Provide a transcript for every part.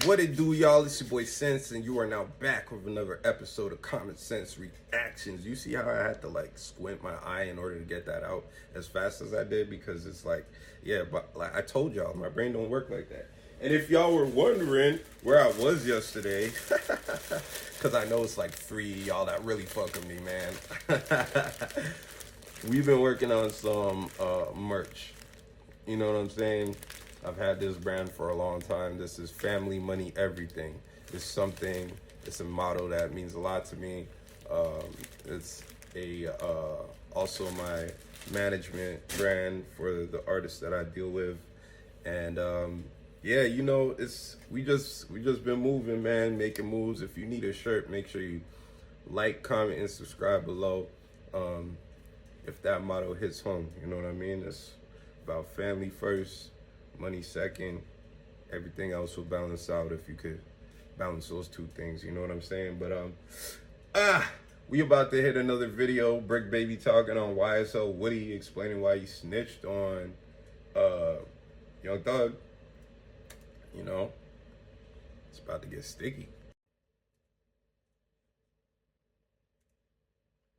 What it do, y'all? It's your boy Sense, and you are now back with another episode of Common Sense Reactions. You see how I had to like squint my eye in order to get that out as fast as I did, because it's like, yeah, but like I told y'all, my brain don't work like that. And if y'all were wondering where I was yesterday, because I know it's like 3 y'all that really fuck with me, man. We've been working on some merch. You know what I'm saying? I've had this brand for a long time. This is family, money, everything. It's a motto that means a lot to me. It's also my management brand for the artists that I deal with. And yeah, you know, we just been moving, man, making moves. If you need a shirt, make sure you like, comment, and subscribe below. If that motto hits home, you know what I mean? It's about family first, money second. Everything else will balance out if you could balance those two things, you know what I'm saying? But we about to hit another video. Bricc baby talking on YSL Woody, explaining why he snitched on Young Thug. You know, it's about to get sticky.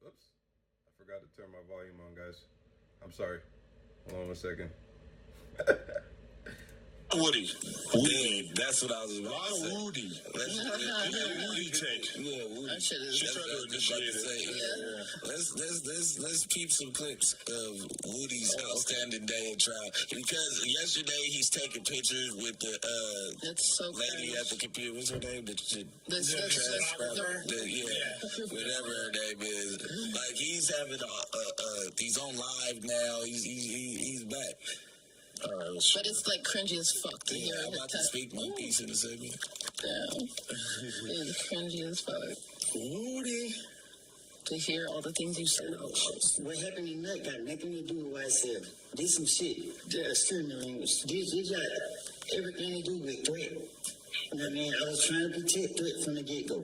Oops, I forgot to turn my volume on, guys. I'm sorry. Hold on 1 second. Woody. That's what I was about to say. Woody. Woody take. Yeah, Woody. She tried to initiate it. Let's peep some clips of Woody's outstanding day at trial. Because yesterday he's taking pictures with the that's so lady crazy. at the computer. What's her name? Whatever her name is. Like, he's having he's on live now. He's back. But it's like cringy as fuck to hear. I'm about to speak my piece in a second. Damn. It's cringy as fuck. Woody. To hear all the things you said. What happened in that got nothing to do with YSL. Did some shit. This got everything to do with threat. You know what I mean? I was trying to protect threat from the get-go. You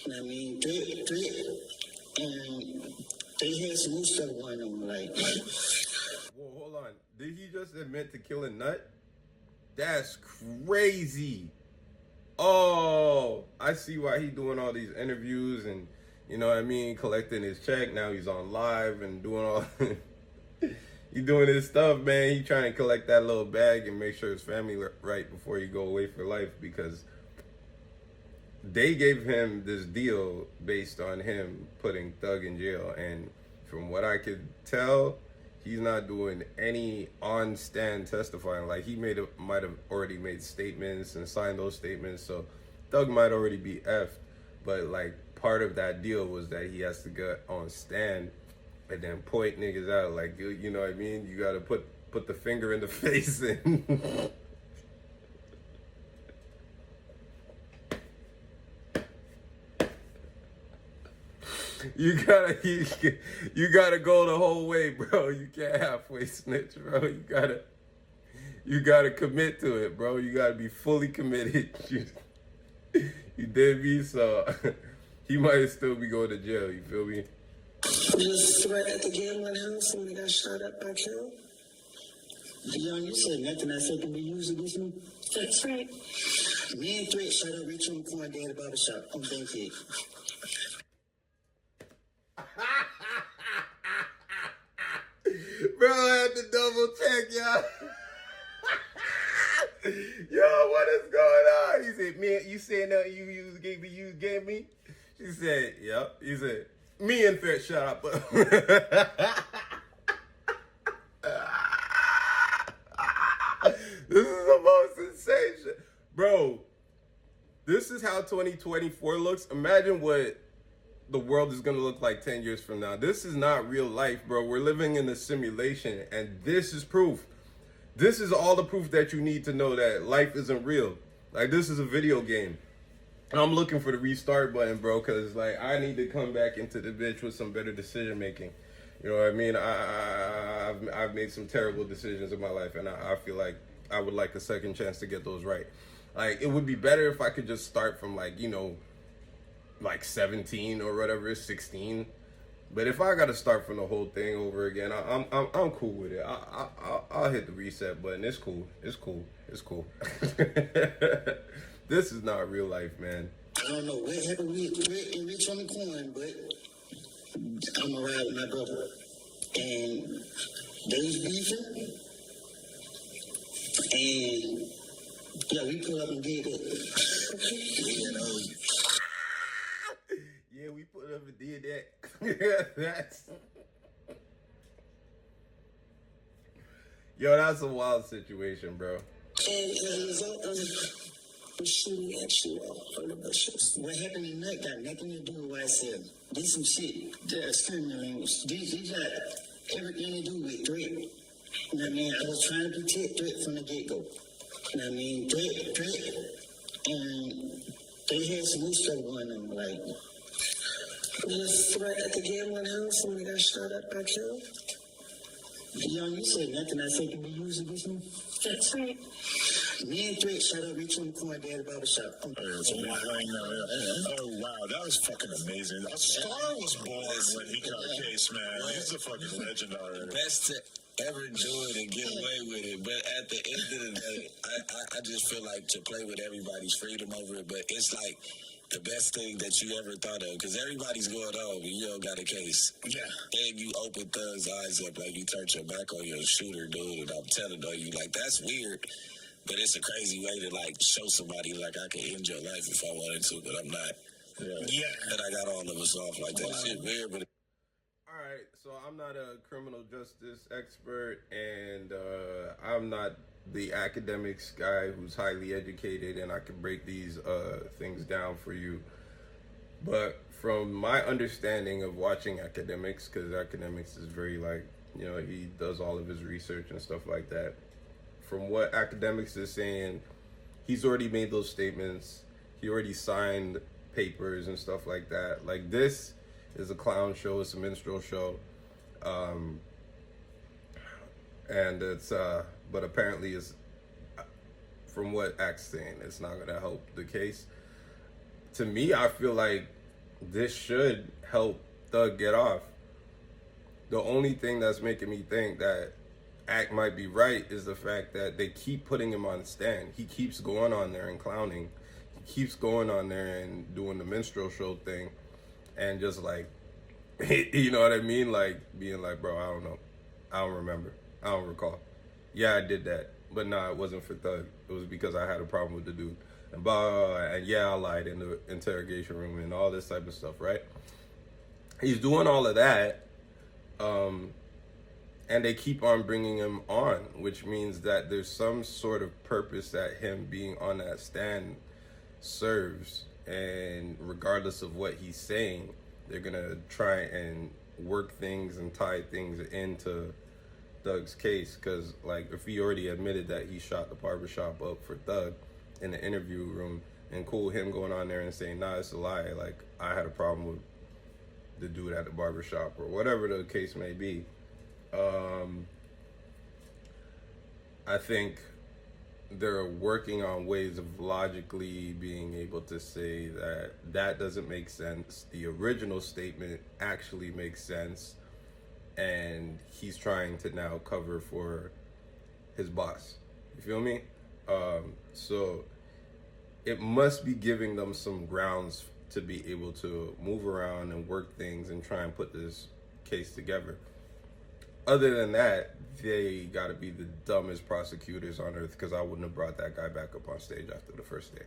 know what I mean? Threat. And they had some more stuff going on, like... Whoa, hold on. Did he just admit to killing Nut? That's crazy. Oh, I see why he doing all these interviews and, you know what I mean, collecting his check. Now he's on live and doing all... he doing his stuff, man. He trying to collect that little bag and make sure his family right before he go away for life, because they gave him this deal based on him putting Thug in jail. And from what I could tell, he's not doing any on-stand testifying. Like, he might have already made statements and signed those statements, so Thug might already be effed. But, like, part of that deal was that he has to get on stand and then point niggas out. Like, you know what I mean? You gotta put the finger in the face and... You gotta go the whole way, bro. You can't halfway snitch, bro. You gotta commit to it, bro. You gotta be fully committed. You did me, so he might still be going to jail. You feel me? Just right at the gambling house when they got shot up by Carol. Young, you said nothing I said can be used against me. That's right. Me and Threat shot up Rich on the corner day at the barbershop on Bankhead. Bro, I had to double check, y'all. Yo, what is going on? He said, man, you said nothing you gave me? She said, yep. He said, me and Threat shut up. This is the most insane shit. Bro, this is how 2024 looks. Imagine what the world is gonna look like 10 years from now. This is not real life, bro. We're living in a simulation, and this is proof. This is all the proof that you need to know that life isn't real. Like, this is a video game. I'm looking for the restart button, bro, because, like, I need to come back into the bitch with some better decision making. You know what I mean? I've made some terrible decisions in my life, and I feel like I would like a second chance to get those right. Like, it would be better if I could just start from, like, you know, like 17 or whatever, 16. But if I gotta start from the whole thing over again, I'm cool with it. I'll hit the reset button. It's cool. This is not real life, man. I don't know what happened with Bricc and Rich on the corn, but I'm gonna ride with my brother. And they was beefing, and yeah, we pulled up and did it. Yeah, we put up and did that. That's a wild situation, bro. And as a result of the shooting, actually, what happened in that got nothing to do with YSL. Did some shit. The screaming language. These got everything to do with Threat. You know what I mean? I was trying to protect Threat from the get-go. You know what I mean? Threat, and they had some new stuff going on, like. Was Threat at the gambling house when they got shot up by Kill? Young, you said nothing I said can be used against me. That's right. Me and Bricc shot up Rich on the corner at the barbershop. Oh, wow, that was fucking amazing. A star was born when he got a case, man. He's a fucking legend already. Best to ever do it and get away with it. But at the end of the day, I just feel like to play with everybody's freedom over it. But it's like the best thing that you ever thought of, because everybody's going home and you don't got a case. Yeah. And you open Thug's eyes up like you turned your back on your shooter, dude, and I'm telling you, like, that's weird. But it's a crazy way to, like, show somebody, like, I can end your life if I wanted to, but I'm not. Yeah. But I got all of us off like that. Shit weird, but... All right, so I'm not a criminal justice expert, and I'm not the academics guy who's highly educated, and I can break these things down for you. But from my understanding of watching academics, because academics is very, like, he does all of his research and stuff like that. From what academics is saying, he's already made those statements. He already signed papers and stuff like that. Like, this is a clown show. It's a minstrel show. And it's, but apparently it's, from what Act's saying, it's not going to help the case. To me, I feel like this should help Thug get off. The only thing that's making me think that Act might be right is the fact that they keep putting him on stand. He keeps going on there and clowning. He keeps going on there and doing the minstrel show thing. And just like, you know what I mean? Like, being like, bro, I don't know. I don't remember. I don't recall. Yeah, I did that. But nah, it wasn't for Thug. It was because I had a problem with the dude. And and yeah, I lied in the interrogation room and all this type of stuff, right? He's doing all of that. And they keep on bringing him on, which means that there's some sort of purpose that him being on that stand serves. And regardless of what he's saying, they're going to try and work things and tie things into Thug's case. Because, like, if he already admitted that he shot the barbershop up for Thug in the interview room, and cool, him going on there and saying, nah, it's a lie. Like, I had a problem with the dude at the barbershop or whatever the case may be. I think they're working on ways of logically being able to say that that doesn't make sense. The original statement actually makes sense. And he's trying to now cover for his boss. You feel me? So it must be giving them some grounds to be able to move around and work things and try and put this case together. Other than that, they gotta be the dumbest prosecutors on earth, because I wouldn't have brought that guy back up on stage after the first day.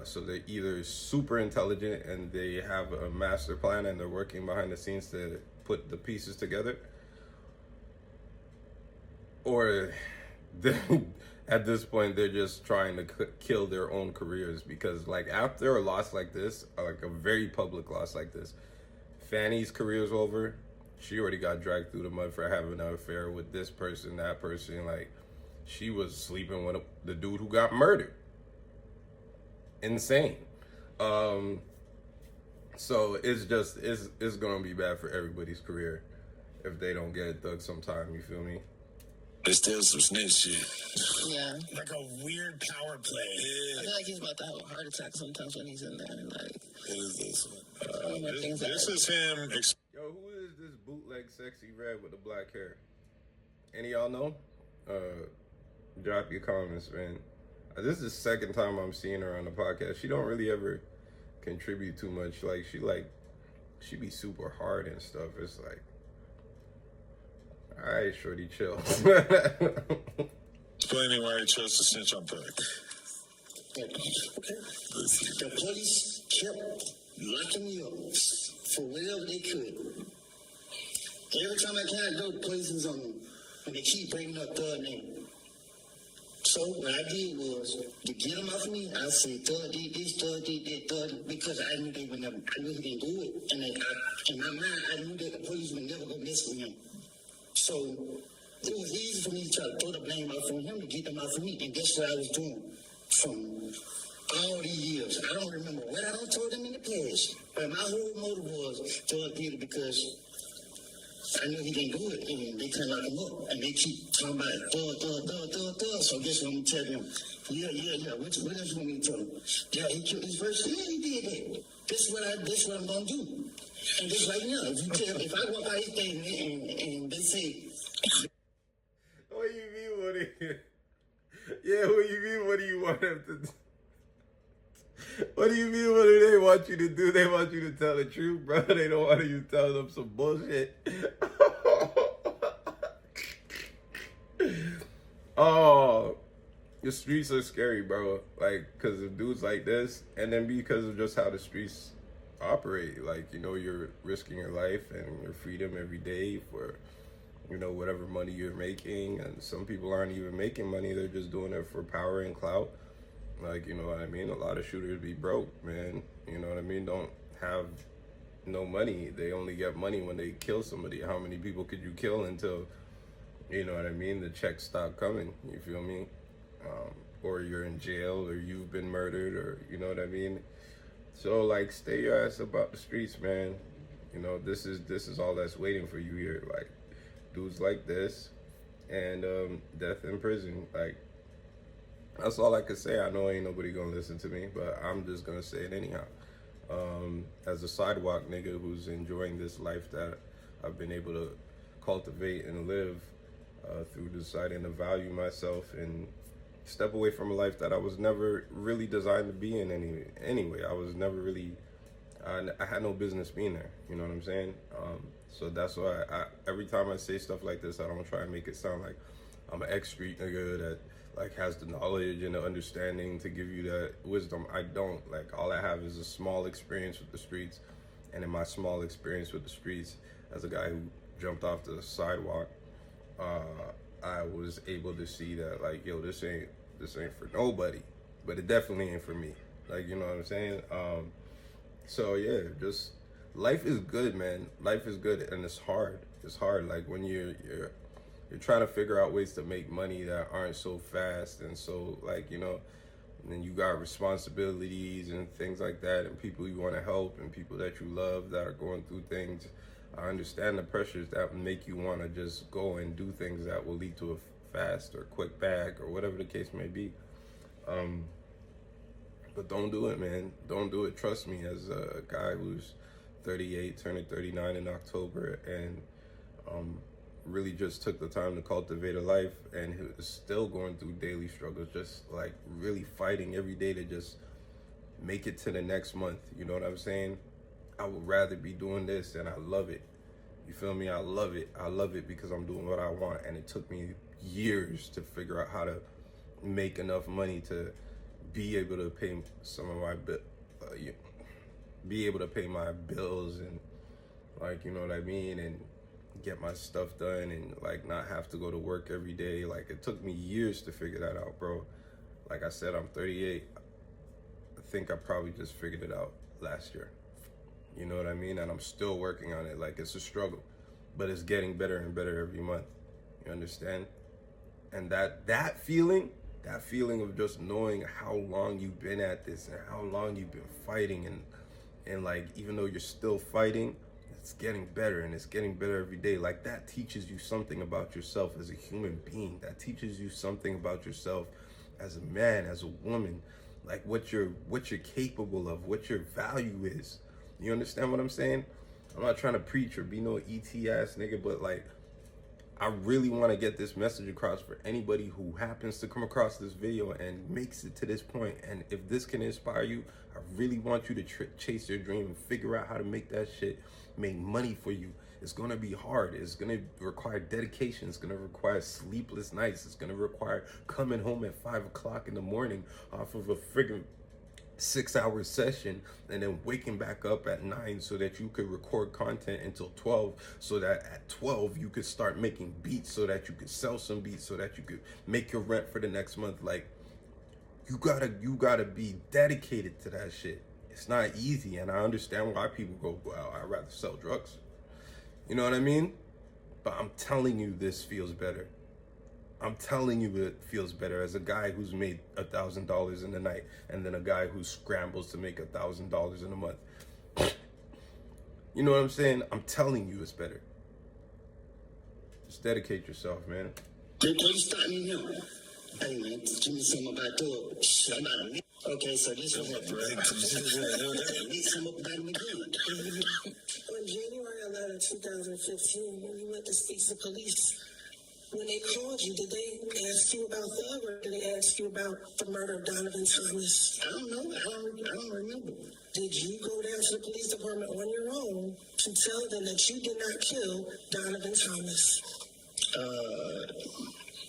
So they're either super intelligent and they have a master plan and they're working behind the scenes to put the pieces together, or at this point they're just trying to kill their own careers. Because, like, after a loss like this, like a very public loss like this, Fanny's career's over. She already got dragged through the mud for having an affair with this person, that person. Like, she was sleeping with the dude who got murdered. Insane. So it's just, it's gonna be bad for everybody's career if they don't get Thug sometime, you feel me? There's still some snitch shit. Yeah. Like a weird power play. I feel like he's about to have a heart attack sometimes when he's in there. Like, What is this one? This is him. Yo, who is this bootleg sexy red with the black hair? Any of y'all know? Drop your comments, man. This is the second time I'm seeing her on the podcast. She don't really ever contribute too much. She be super hard and stuff. It's like, all right, shorty, chill. Explaining why he chose to snitch on Bricc. The police kept locking me up for whatever they could. Every time I can't go, the police was on me. And they keep bringing up Thug name. So what I did was, to get them off of me, I said, Thug did this, Thug did that, Thug, because I knew they would never, I knew he didn't do it. And in my mind, I knew that the police would never go mess with him. So it was easy for me to try to throw the blame off on him to get them off of me. And that's what I was doing from all these years. I don't remember what I done told them in the past. But my whole motive was Thug did it because I knew he didn't do it, and they couldn't lock him up. And they keep talking about Thug. So guess what I'm telling them? Yeah. What else you want me to tell them? Yeah, he killed his first. Yeah, he did that. This what I'm gonna do. And just right now, if I walk out his thing and they say, What do you mean? What do you? Yeah, what do you mean? What do you want them to do? What do you mean? What do they want you to do? They want you to tell the truth, bro. They don't want you to tell them some bullshit. Oh, the streets are scary, bro. Like, because of dudes like this, and then because of just how the streets operate. Like, you know, you're risking your life and your freedom every day for, you know, whatever money you're making. And some people aren't even making money. They're just doing it for power and clout. Like, you know what I mean? A lot of shooters be broke, man. You know what I mean? Don't have no money. They only get money when they kill somebody. How many people could you kill until, you know what I mean, the checks stop coming? You feel me? Or you're in jail, or you've been murdered, or, you know what I mean? So, like, stay your ass about the streets, man. You know, this is all that's waiting for you here. Like, dudes like this and death in prison. Like, that's all I could say. I know ain't nobody gonna listen to me, but I'm just gonna say it anyhow. As a sidewalk nigga who's enjoying this life that I've been able to cultivate and live through deciding to value myself and step away from a life that I was never really designed to be in anyway. I was never really, I had no business being there. You know what I'm saying? So that's why every time I say stuff like this, I don't try and make it sound like I'm an ex-street nigga that like has the knowledge and the understanding to give you that wisdom. I don't. Like, all I have is a small experience with the streets, and in my small experience with the streets, as a guy who jumped off the sidewalk, I was able to see that, like, yo, this ain't for nobody, but it definitely ain't for me. Like, you know what I'm saying? So yeah, just life is good, man. Life is good, and it's hard. It's hard. Like, when you're trying to figure out ways to make money that aren't so fast and so, like, you know, and then you got responsibilities and things like that, and people you want to help and people that you love that are going through things. I understand the pressures that make you want to just go and do things that will lead to a fast or quick bag or whatever the case may be. But don't do it, man. Don't do it. Trust me, as a guy who's 38, turning 39 in October, and really just took the time to cultivate a life, and who is still going through daily struggles, just like really fighting every day to just make it to the next month. You know what I'm saying? I would rather be doing this, and I love it. You feel me? I love it. I love it because I'm doing what I want, and it took me years to figure out how to make enough money to be able to pay some of my be able to pay my bills, and, like, you know what I mean, and get my stuff done, and like not have to go to work every day. Like, it took me years to figure that out, bro. Like I said, I'm 38. I think I probably just figured it out last year. You know what I mean? And I'm still working on it. Like, it's a struggle, but it's getting better and better every month. You understand? And that feeling of just knowing how long you've been at this and how long you've been fighting, and like, even though you're still fighting, it's getting better, and it's getting better every day. Like, that teaches you something about yourself as a human being. That teaches you something about yourself as a man, as a woman, like what you're capable of, what your value is. You understand what I'm saying? I'm not trying to preach or be no ET ass nigga, but like, I really want to get this message across for anybody who happens to come across this video and makes it to this point. And if this can inspire you, I really want you to chase your dream and figure out how to make that shit make money for you. It's going to be hard. It's going to require dedication. It's going to require sleepless nights. It's going to require coming home at 5 o'clock in the morning off of a friggin' 6-hour session and then waking back up at 9 so that you could record content until 12, so that at 12 you could start making beats, so that you could sell some beats, so that you could make your rent for the next month. Like, you gotta be dedicated to that shit. It's not easy, and I understand why people go, well, I'd rather sell drugs. You know what I mean? But I'm telling you, this feels better. I'm telling you, it feels better as a guy who's made $1,000 in a night, and then a guy who scrambles to make $1,000 in a month. You know what I'm saying? I'm telling you, it's better. Just dedicate yourself, man. They stop me now. Hey man, give me something about doing. I'm about to. Okay, so this was what, bro. Need some up about me again. On January 11, 2015, when you went to speak to police, when they called you, did they ask you about Thug, or did they ask you about the murder of Donovan Thomas? I don't know. I don't remember. Did you go down to the police department on your own to tell them that you did not kill Donovan Thomas?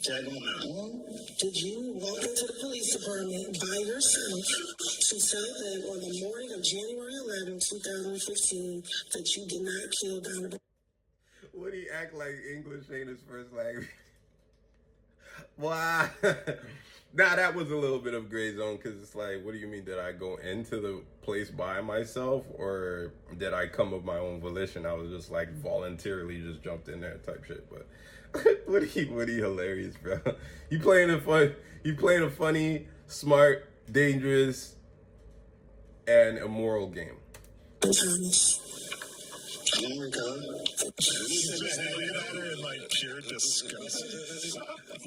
Did I go on my own? Did you walk into the police department by yourself to tell them on the morning of January 11, 2015, that you did not kill Donovan? Would he act like English ain't his first language? Wow. Nah, that was a little bit of gray zone, because it's like, what do you mean? Did I go into the place by myself, or did I come of my own volition? I was just like voluntarily just jumped in there type shit. But Woody hilarious, bro. He playing a funny, smart, dangerous, and immoral game. I don't recall. in like pure disgust.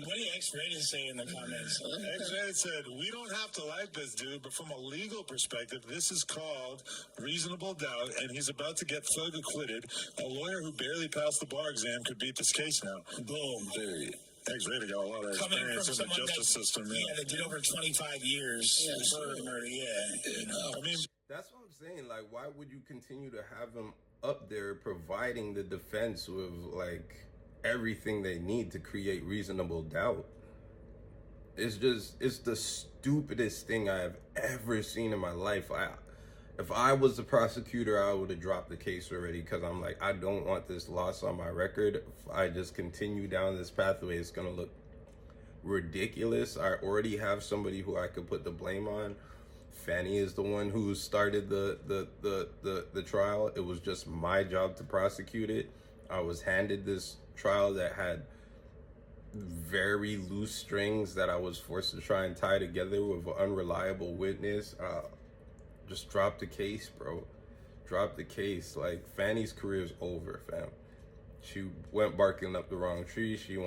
What did X-Rated say in the comments? X-Rated said, we don't have to like this dude, but from a legal perspective, this is called reasonable doubt, and he's about to get Thug acquitted. A lawyer who barely passed the bar exam could beat this case now. Boom. Period. X-Rated got a lot of experience in the justice system. Yeah, they did over 25 years for murder, you know. I mean, that's what I'm saying. Like, why would you continue to have him up there providing the defense with like everything they need to create reasonable doubt? It's the stupidest thing I've ever seen in my life. If I was the prosecutor, I would have dropped the case already, because I'm like, I don't want this loss on my record. If I just continue down this pathway, it's gonna look ridiculous. I already have somebody who I could put the blame on. Fanny is the one who started the trial. It was just my job to prosecute it. I was handed this trial that had very loose strings that I was forced to try and tie together with an unreliable witness. Just drop the case, bro. Drop the case. Like, Fanny's career is over, fam. She went barking up the wrong tree. She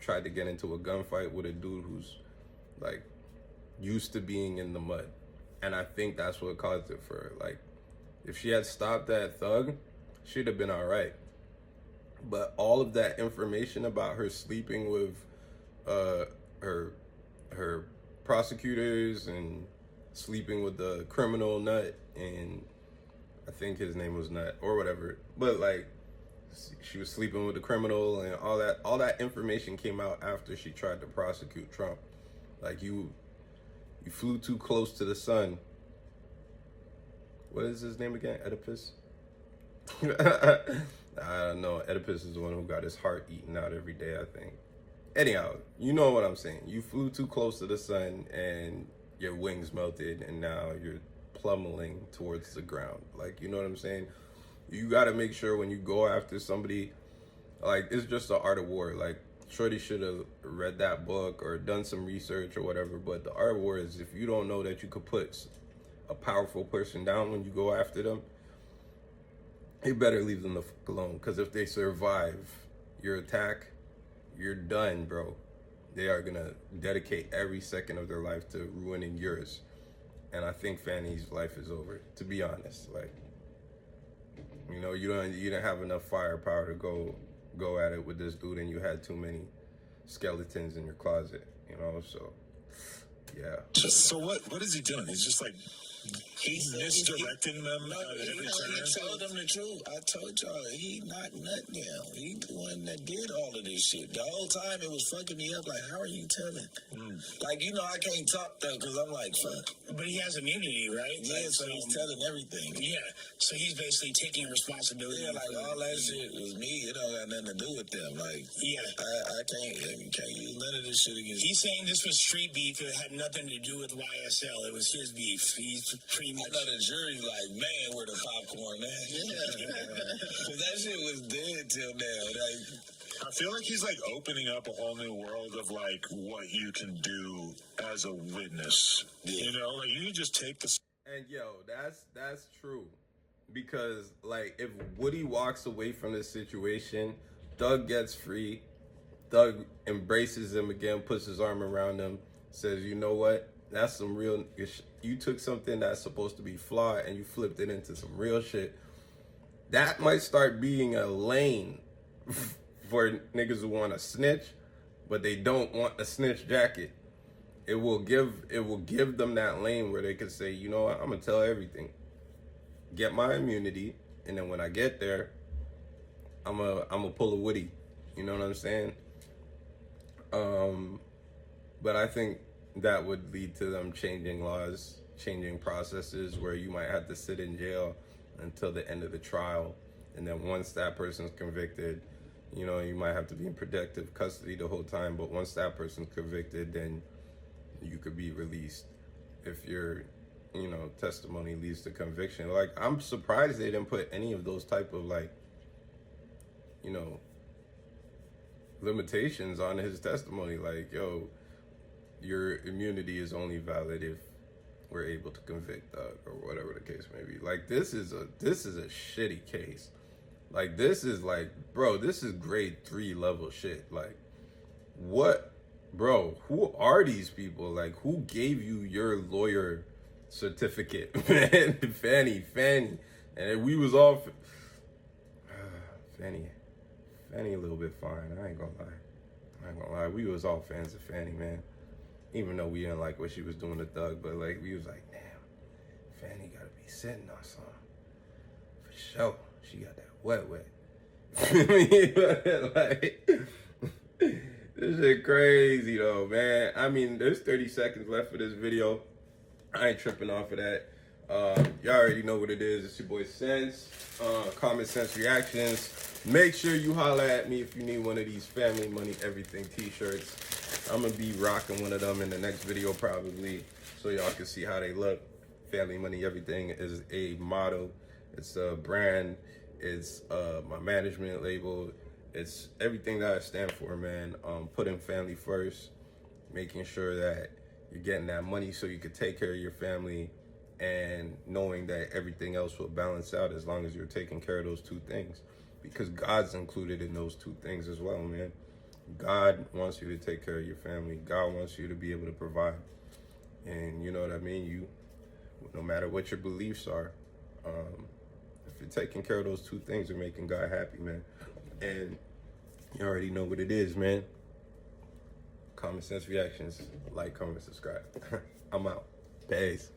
tried to get into a gunfight with a dude who's like used to being in the mud. And I think that's what caused it for her. Like, if she had stopped that Thug, she'd have been all right. But all of that information about her sleeping with her prosecutors and sleeping with the criminal Nut, and I think his name was Nut or whatever. But like, she was sleeping with the criminal, and all that information came out after she tried to prosecute Trump. Like, you flew too close to the sun. What is his name again? Oedipus? I don't know. Oedipus is the one who got his heart eaten out every day, I think. Anyhow, you know what I'm saying. You flew too close to the sun and your wings melted, and now you're plummeting towards the ground. Like, you know what I'm saying? You got to make sure when you go after somebody, like, it's just the art of war. Like, Shorty should have read that book or done some research or whatever. But the art of war is, if you don't know that you could put a powerful person down when you go after them, you better leave them the fuck alone. Because if they survive your attack, you're done, bro. They are going to dedicate every second of their life to ruining yours. And I think Fanny's life is over, to be honest. Like, you know, you don't have enough firepower to go go at it with this dude and you had too many skeletons in your closet, you know? So, yeah. So what is he doing? He's just like misdirecting them No, at every he turn. told them the truth. I told y'all, he knocked nut down. He the one that did all of this shit. The whole time it was fucking me up. Like, how are you telling? Like, you know, I can't talk though, because I'm like, fuck. But he has immunity, right? Yeah, Like, so he's telling everything. Yeah, so he's basically taking responsibility. Yeah, like all that shit was me. It don't got nothing to do with them. Like, Yeah. I can't use none of this shit against. He's saying this was street beef. It had nothing to do with YSL. It was his beef. He's pretty much. I know the jury's like, man, where the popcorn at? Yeah. Because that shit was dead till now. Like, I feel like he's like opening up a whole new world of like what you can do as a witness. Yeah. You know, like you can just take the. And yo, that's true. Because like if Woody walks away from this situation, Doug gets free. Doug embraces him again, puts his arm around him, says, you know what? That's some real, you took something that's supposed to be flawed and you flipped it into some real shit. That might start being a lane for niggas who want to snitch, but they don't want a snitch jacket. It will give them that lane where they can say, you know what, I'm gonna tell everything. Get my immunity, and then when I get there, I'm a pull a Woody. You know what I'm saying? But I think that would lead to them changing laws, changing processes where you might have to sit in jail until the end of the trial. And then once that person's convicted, you know, you might have to be in protective custody the whole time. But once that person's convicted, then you could be released if your, you know, testimony leads to conviction. Like, I'm surprised they didn't put any of those type of, like, you know, limitations on his testimony. Like, yo, your immunity is only valid if we're able to convict Doug or whatever the case may be. Like, this is a shitty case. Like, this is like, bro, this is grade 3 level shit. Like, what, bro, who are these people? Like, who gave you your lawyer certificate? Man, Fanny. And we was all, Fanny a little bit fine. I ain't gonna lie. We was all fans of Fanny, man. Even though we didn't like what she was doing to Doug, but like we was like, damn, Fanny gotta be sitting on something. For sure. She got that wet. Like, this shit crazy though, man. I mean, there's 30 seconds left for this video. I ain't tripping off of that. Y'all already know what it is. It's your boy Sense. Common Sense Reactions. Make sure you holla at me if you need one of these Family Money Everything t-shirts. I'm gonna be rocking one of them in the next video probably, so y'all can see how they look. Family Money Everything is a motto. It's a brand. It's my management label. It's everything that I stand for, man. Putting family first, making sure that you're getting that money so you can take care of your family, and knowing that everything else will balance out as long as you're taking care of those two things. Because God's included in those two things as well, man. God wants you to take care of your family. God wants you to be able to provide. And you know what I mean? You, no matter what your beliefs are, if you're taking care of those two things, you're making God happy, man. And you already know what it is, man. Common Sense Reactions. Like, comment, subscribe. I'm out. Peace.